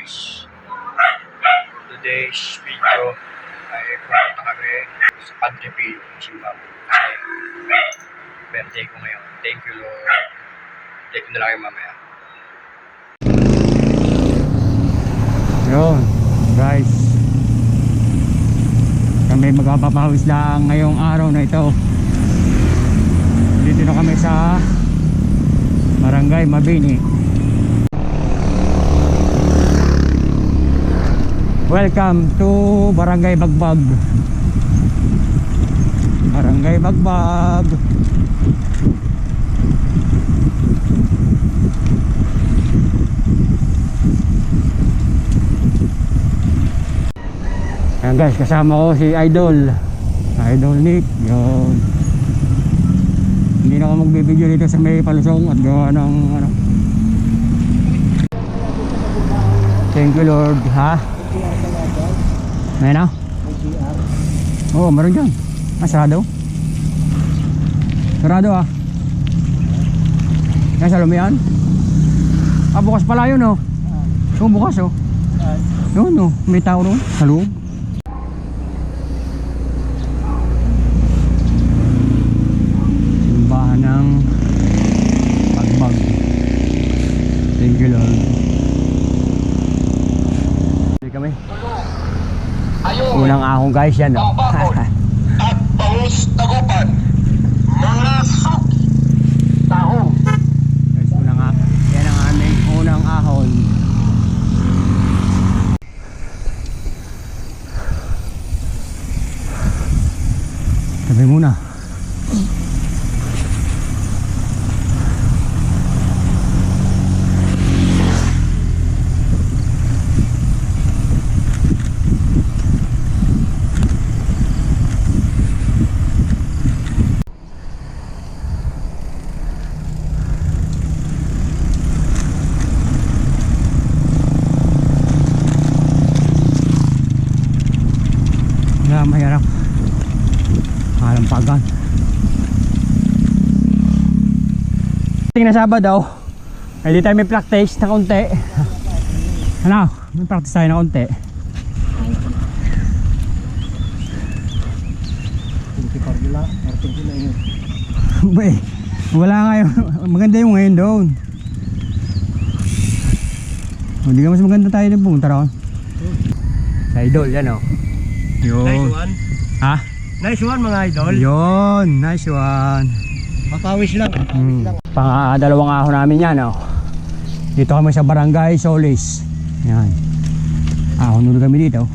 guys, today's video ay pupunta kami sa Pantipil, Zimbabwe. Kasi birthday ko ngayon. Thank you Lord. Take na lang kayo mamaya. Yun guys, kami magpapawis lang ngayong araw na ito. Dito na kami sa Barangay Mabini. Welcome to Barangay Bagbag. Barangay Bagbag. Ayan guys, kasama ko si Idol Nick. Yun. Hindi na ako magbibideo dito sa may palusong at gawa ng ano. Thank you Lord. Ha? May na? Oo, meron dyan. Sarado? Sarado ah. Yan sa lumiyan? Bukas pala yun oh. Bukas oh. Yun oh, may tao ron sa loob. Simbahan ng Bagbag. Thank you Lord. Hindi kami. Unang ahong guys yan oh. At bangus tagupan, mga suki, tahong. Guys, yan ang aming unang ahon. Tabi muna. Mahirap malampagan. Tingnan na Sabado ay di tayo may practice na konti. Ano? May practice tayo na konti. Wala nga yun. Maganda yung ngayon doon. Hindi ka mas maganda tayo din pumunta ron. Sa Idol yan o. Yun. Nice one. Ha? Nice one mga idol. Yun, nice one. Mapawis lang. Pang-dalawang ahon namin yan oh. Dito kami sa Barangay Solis. Yan. Ahon ulit kami dito.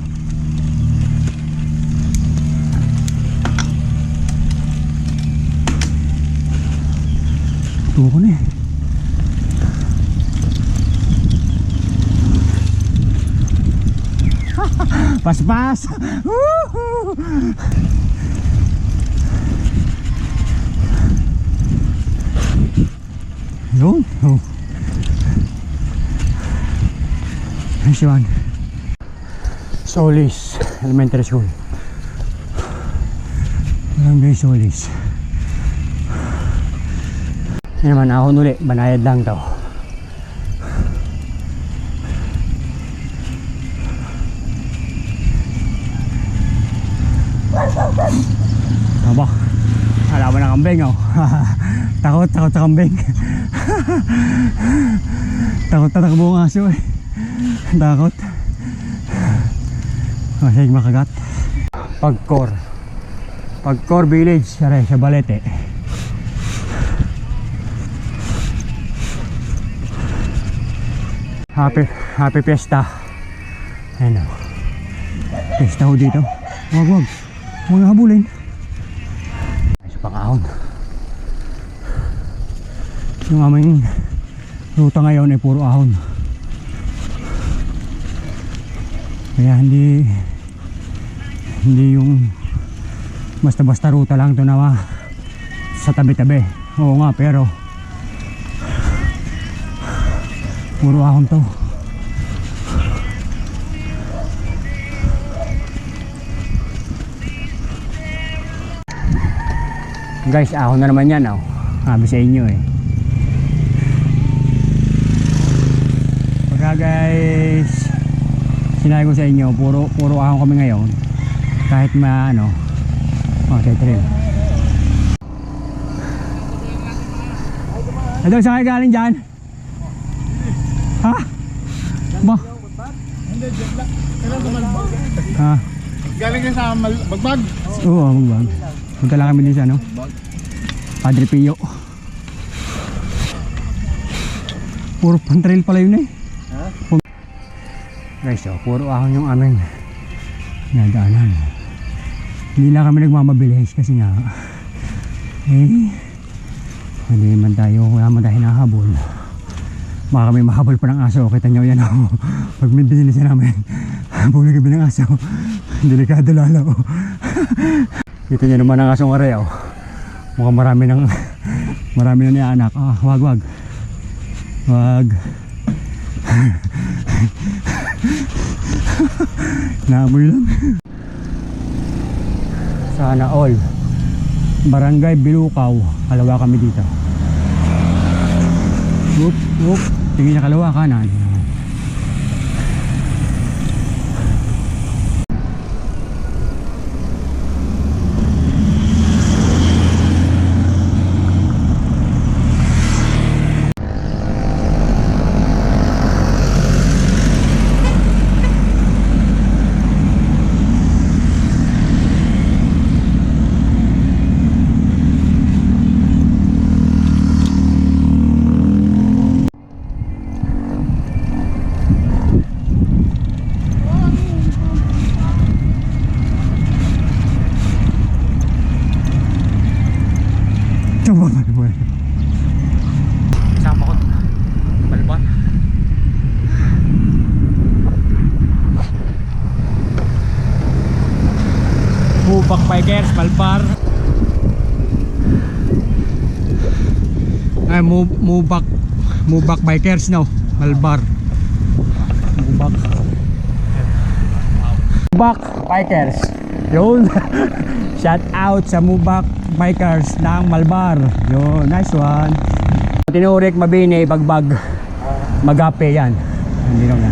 Tuko na eh. Pas-pas. Yun. Oh. Nice one. Solis Elementary School. Barangay Solis. Yan naman ako nuli. Banayad lang to. Aba, alaman ng kambing oh. Takot sa kambing. Takot na takbo ang aso eh. Takot. Masayag makagat. Pagcor Village sa Balete. Happy Fiesta. Ano? Fiesta ho dito. Wag. Huwag na habulin. Ay, sa pang-ahon. Yung aming ruta ngayon ay puro ahon. Kaya hindi yung basta-basta ruta lang ito na sa tabi-tabi. Oo nga, pero puro ahon to. Guys, ahon na naman yan oh. Sabi sa inyo eh. Pagka guys. Sinabi ko sa inyo, puro ahon kami ngayon. Kahit trail. Idol, saan kayo galing dyan? Ha? Ba? Hindi, jet lag. Kailan sa Malbag? Ha? Galing ka sa Bagbag? Oo, magbag. Punta lang kami din sa Padre Pio. Puro pan-trail pala yun eh. Ha? Guys, puro ahon yung aming nadaanan. Hindi lang kami nagmamabilis kasi nga hindi man tayo, wala man tayo hinahabol. Baka kami mahabol pa ng aso. Kita nyo yan pag may business namin habol na kami ng aso. Delikado lalo. Kita nyo naman ang asong are mukhang marami na niya anak. Wag naamoy lang. Sana all Barangay Bilukaw, kalawa kami dito. Whoop. Tingin sa kalawa, kanan. Sama ko Balban. Mubak bikers, Balbar. Ay, mubak bikers Balbar. Mubak bikers. Yun. Shout out sa Mubak bikers ng Malbar. Yun, nice one. Tinurik, Mabini, Bagbag, Magape yan. Hindi na.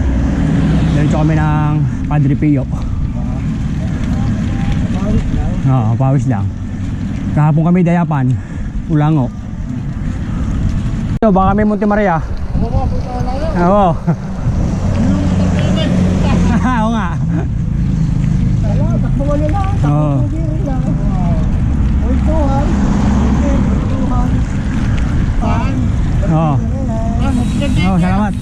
Diretso kami ng Padre Pio. Oo, pawis lang. Kahapon kami Dayapan, Ulango. So, baka may Monte Maria. Oo. Oo nga. Oo. Salamat.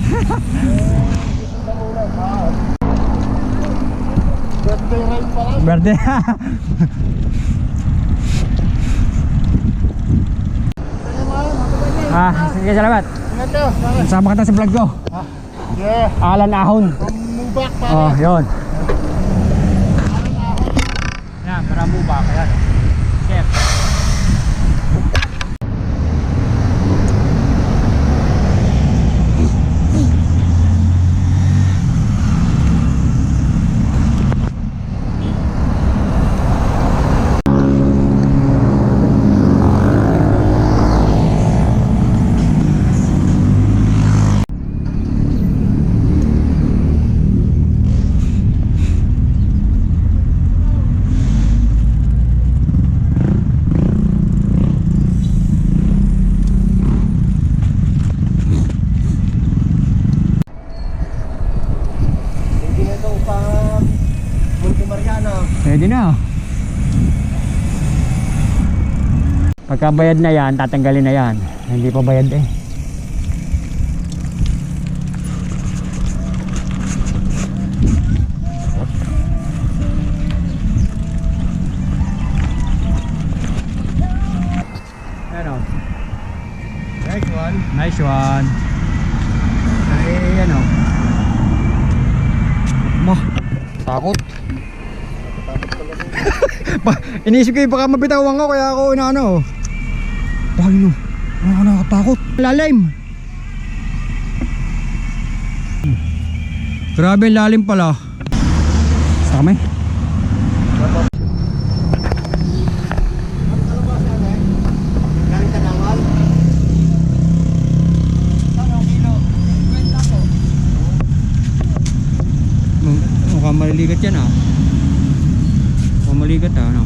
Birthday. Sige, salamat. Sama kita sa vlog ko. Yeah. Alan Ahon. Mubak pa. Oh, yun. Yan, para Mubak. Yan. Chef. Pwede na. Pagkabayad na yan, tatanggalin na yan. Hindi pa bayad eh. Ano? Nice one. Nice one. Ay, ano? Takot. Inisip ko baka mabitawan ko kaya ako inaano. Dahil nakakatakot. Lalim. Grabe lalim pala. Sa kami. Mukhang maliligat yan ah. Mukhang maligat ah, ano.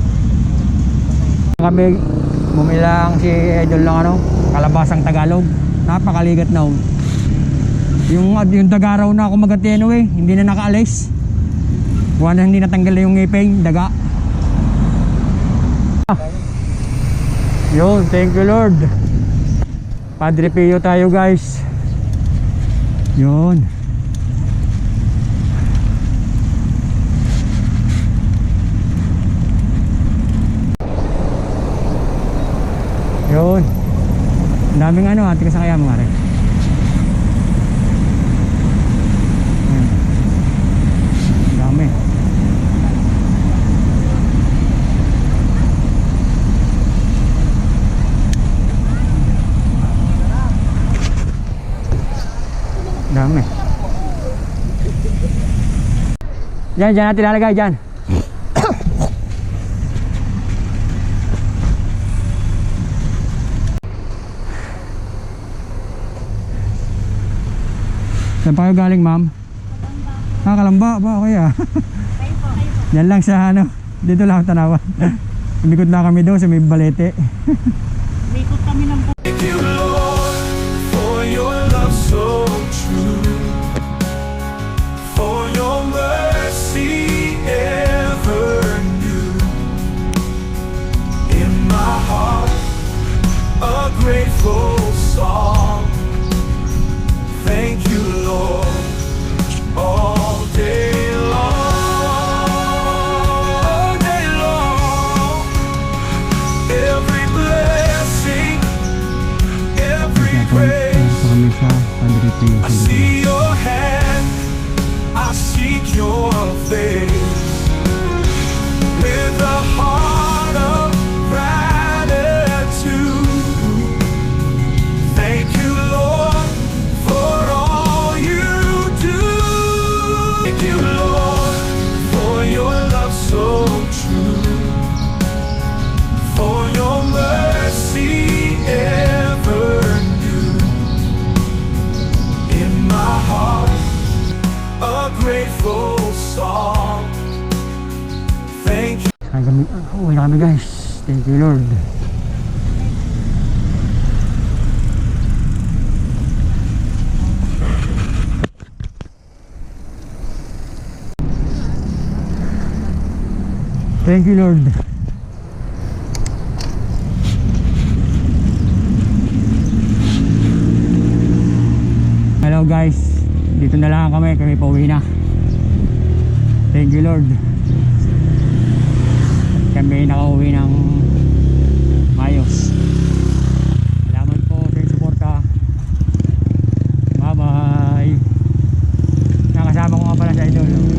Kami bumilang si Idol ng ano, kalabasang Tagalog. Napakaligat na oh. Yung daga raw na kumagati anyway, hindi na nakaalis. Buwan na hindi natanggal na yung ngiping, daga. Yun, thank you Lord. Padre Pio tayo guys. Yun. Yun. Ang daming ano, tigas na kaya mga rin. Ang dami. Ang dami. Diyan natin lalagay dyan. Saan pa kayo galing, ma'am? Kalamba. Kalamba ba? Okay ah. Yan lang sa ano. Dito lang tanawan. Umikot na kami doon sa may balete. Umikot kami ng Thank you, Lord, for your love so true, for your mercy ever new. In my heart, a grateful song. Thank you, Lord, all day long, all day long. Every blessing, every praise. Kami sa Padre Pio. I see your hand, I seek your face. With a heart of gratitude, thank you, Lord, for all you do. Thank you, Lord, for your love so true, for your mercy ever new. In my heart, a grateful song. Thank you. Uwi na kami guys. Thank you Lord. Thank you Lord. Hello guys. Dito na lang kami pauwi na. Thank you Lord. Kami nakauwi ng ayos. Salamat po sa suporta. Bye bye. Nakasama ko nga pala sa Idol.